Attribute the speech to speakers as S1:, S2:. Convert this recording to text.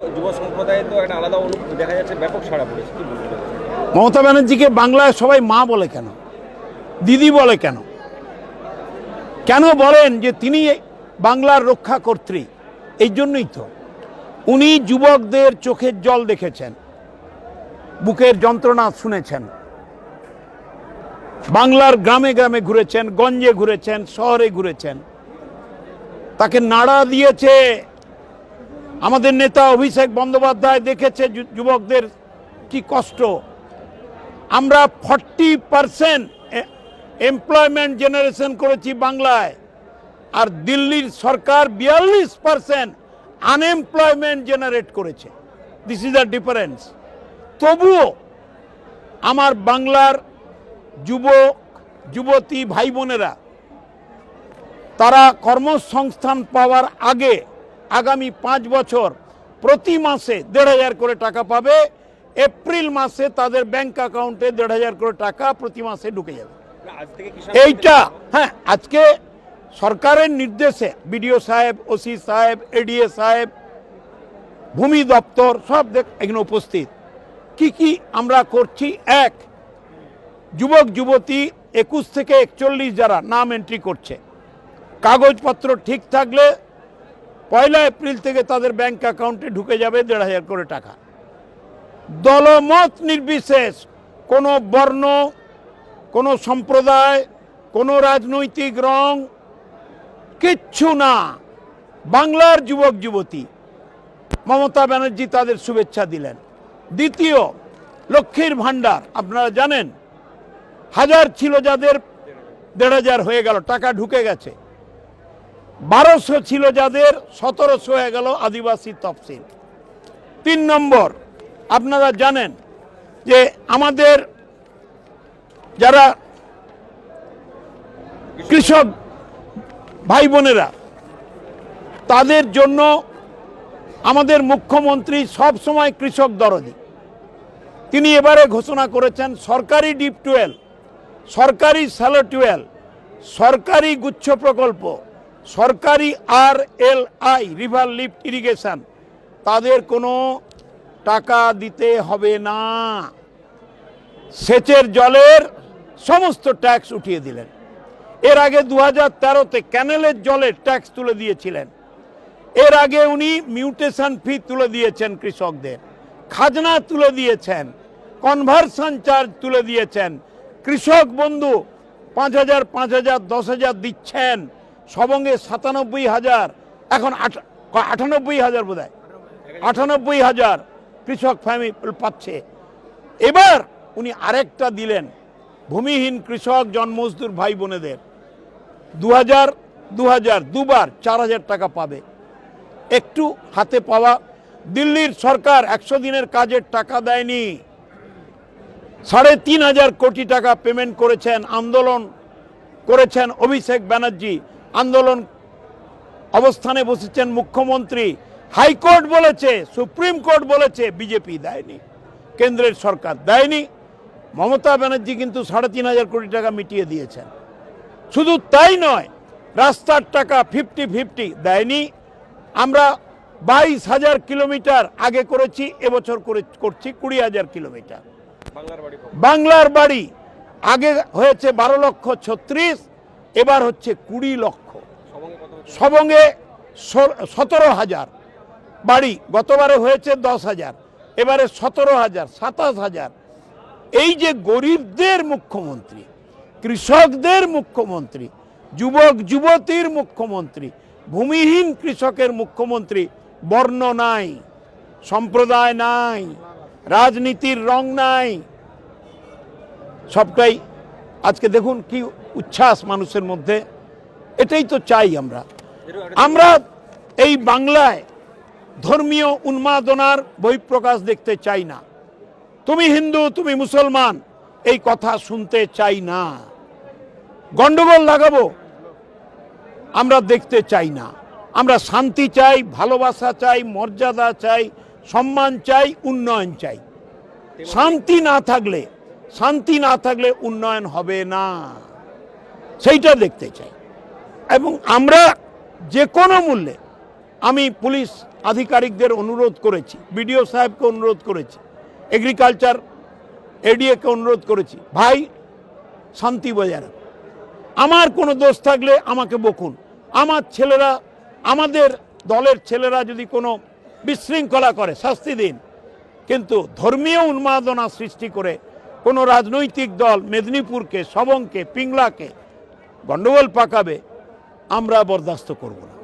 S1: যুব সম্প্রদায়ে তো একটা আলাদা অনুভূতি দেখা যাচ্ছে, ব্যাপক সাড়া পড়েছে, কি বলবেন?
S2: মমতা ব্যানার্জিকে বাংলায় সবাই মা বলে কেন, দিদি বলে কেন? কেন বলেন যে তিনি বাংলার রক্ষাকর্ত্রী? এই জন্যই তো উনি যুবকদের চোখের জল দেখেছেন, বুকের যন্ত্রণা শুনেছেন, বাংলার গ্রামে গ্রামে ঘুরেছেন, গঞ্জে ঘুরেছেন, শহরে ঘুরেছেন, তাকে নাড়া দিয়েছে। আমাদের নেতা অভিষেক বন্দ্যোপাধ্যায় দেখেছে যুবকদের কি কষ্ট। আমরা 40% এমপ্লয়মেন্ট জেনারেশন করেছি বাংলায়, আর দিল্লির সরকার 42% আনএমপ্লয়মেন্ট জেনারেট করেছে। This is the difference. তবুও আমার বাংলার যুবক যুবতী ভাই বোনেরা তারা কর্মসংস্থান পাওয়ার আগে আগামী 5 বছর প্রতি মাসে 1,500 করে টাকা পাবে। এপ্রিল মাসে তাদের ব্যাংক অ্যাকাউন্টে 1,500 করে টাকা প্রতি মাসে ঢুকে যাবে। এইটা হ্যাঁ, আজকে সরকারের নির্দেশে বিডিও সাহেব, ওসি সাহেব, এডিএ সাহেব, ভূমি দপ্তর সব এখানে উপস্থিত। কি আমরা করছি? এক, যুবক যুবতী 21 থেকে 41 যারা নাম এন্ট্রি করছে, কাগজপত্র ঠিক থাকলে 1 এপ্রিল থেকে তাদের ব্যাংক অ্যাকাউন্টে ঢুকে যাবে 1,500 করে টাকা। দলমত নির্বিশেষ, কোনো বর্ণ, কোনো সম্প্রদায়, কোনো রাজনৈতিক রং কিচ্ছু না, বাংলার যুবক যুবতী। মমতা ব্যানার্জি তাদের শুভেচ্ছা দিলেন। দ্বিতীয়, লক্ষ্মীর ভাণ্ডার আপনারা জানেন, 1000 ছিল যাদের 1,500 হয়ে গেল, টাকা ঢুকে গেছে। 1200 ছিল যাদের 1700 হয়ে গেল আদিবাসী তফসিল। 3 নম্বর, আপনারা জানেন যে আমাদের যারা কৃষক ভাই বোনেরা, তাদের জন্য আমাদের মুখ্যমন্ত্রী সব সময় কৃষক দরদি। তিনি এবারে ঘোষণা করেছেন সরকারি ডিপ টুয়েল, সরকারি স্যালো টুয়েল, সরকারি গুচ্ছ প্রকল্প, সরকারি RLI রিভার লিফট ইরিগেশন, তাদের কোনো টাকা দিতে হবে না। সেচের জলের সমস্ত ট্যাক্স উঠিয়ে দিলেন। এর আগে 2013-তে ক্যানেলের জলের ট্যাক্স তুলে দিয়েছিলেন। এর আগে উনি মিউটেশন ফি তুলে দিয়েছেন কৃষকদের, খাজনা তুলে দিয়েছেন, কনভার্সন চার্জ তুলে দিয়েছেন। কৃষক বন্ধু 5,000, 5,000, 10,000 দিচ্ছেন, সবঙ্গে 97,000, এখন 98,000 বোধ হয়, 98,000 কৃষক ফ্যামিলি পাচ্ছে। এবার উনি আরেকটা দিলেন ভূমিহীন কৃষক জনমজদুর ভাই বোনেদের 2,000 দুবার 4,000 টাকা পাবে। একটু হাতে পাওয়া। দিল্লির সরকার 100 দিনের কাজের টাকা দেয়নি, 3,500 কোটি টাকা পেমেন্ট করেছেন। আন্দোলন করেছেন অভিষেক ব্যানার্জি, আন্দোলন অবস্থানে বসেছেন মুখ্যমন্ত্রী, হাইকোর্ট বলেছে, সুপ্রিম কোর্ট বলেছে, বিজেপি দেয়নি, কেন্দ্রের সরকার দেয়নি। মমতা ব্যানার্জি কিন্তু 3,500 কোটি টাকা মিটিয়ে দিয়েছেন। শুধু তাই নয়, রাস্তার টাকা 50-50 দেয়নি। আমরা 22,000 কিলোমিটার আগে করেছি, এবছর করছি 20,000 কিলোমিটার। বাংলার বাড়ি আগে হয়েছে 12,36,000, এবার হচ্ছে 20 লক্ষ। সবঙ্গে 17,000 বাড়ি, গতবারে হয়েছে 10,000, এবারে 17,000, 27,000। এই যে গরিবদের মুখ্যমন্ত্রী, কৃষকদের মুখ্যমন্ত্রী, যুবক যুবতীর মুখ্যমন্ত্রী, ভূমিহীন কৃষকের মুখ্যমন্ত্রী, বর্ণ নাই, সম্প্রদায় নাই, রাজনীতির রং নাই, সবটাই। আজকে দেখুন কি উচ্ছ্বাস মানুষের মধ্যে। এটাই তো চাই আমরা। আমরা এই বাংলায় ধর্মীয় উন্মাদনার বহিঃপ্রকাশ দেখতে চাই না। তুমি হিন্দু, তুমি মুসলমান, এই কথা শুনতে চাই না। গন্ডগোল লাগাবো আমরা দেখতে চাই না। আমরা শান্তি চাই, ভালোবাসা চাই, মর্যাদা চাই, সম্মান চাই, উন্নয়ন চাই। শান্তি না থাকলে উন্নয়ন হবে না, সেইটা দেখতে চাই। এবং আমরা যে কোনো মূল্যে আমি পুলিশ আধিকারিকদের অনুরোধ করেছি, বিডিও সাহেবকে অনুরোধ করেছি, এগ্রিকালচার এডিএকে অনুরোধ করেছি, ভাই শান্তি বজায় রাখুন। আমার কোনো দোষ থাকলে আমাকে বকুন, আমার ছেলেরা, আমাদের দলের ছেলেরা যদি কোনো বিশৃঙ্খলা করে শাস্তি দিন, কিন্তু ধর্মীয় উন্মাদনা সৃষ্টি করে কোনো রাজনৈতিক দল মেদিনীপুরকে, সবংকে, পিংলাকে গণ্ডগোল পাকাবে, আমরা বরদাস্ত করব না।